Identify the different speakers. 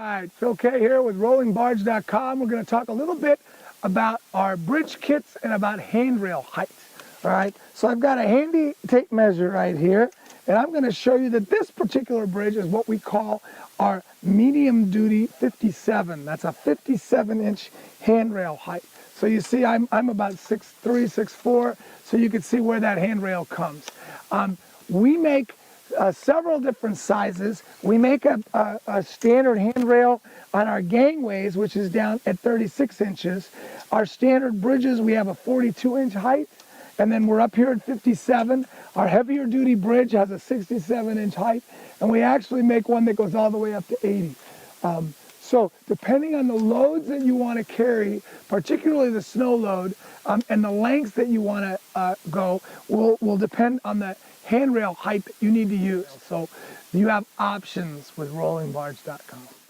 Speaker 1: right, Phil K here with RollingBarge.com. We're going to talk a little bit about our bridge kits and about handrail height. All right, so I've got a handy tape measure right here, and I'm going to show you that this particular bridge is what we call our medium duty 57. That's a 57-inch handrail height. So you see I'm about 6'3", 6'4", so you can see where that handrail comes. We make several different sizes. We make a standard handrail on our gangways, which is down at 36 inches. Our standard bridges, we have a 42-inch height, and then we're up here at 57. Our heavier duty bridge has a 67-inch height, and we actually make one that goes all the way up to 80. So depending on the loads that you want to carry, particularly the snow load, and the lengths that you want to go will depend on the handrail height that you need to use. So you have options with RollingBarge.com.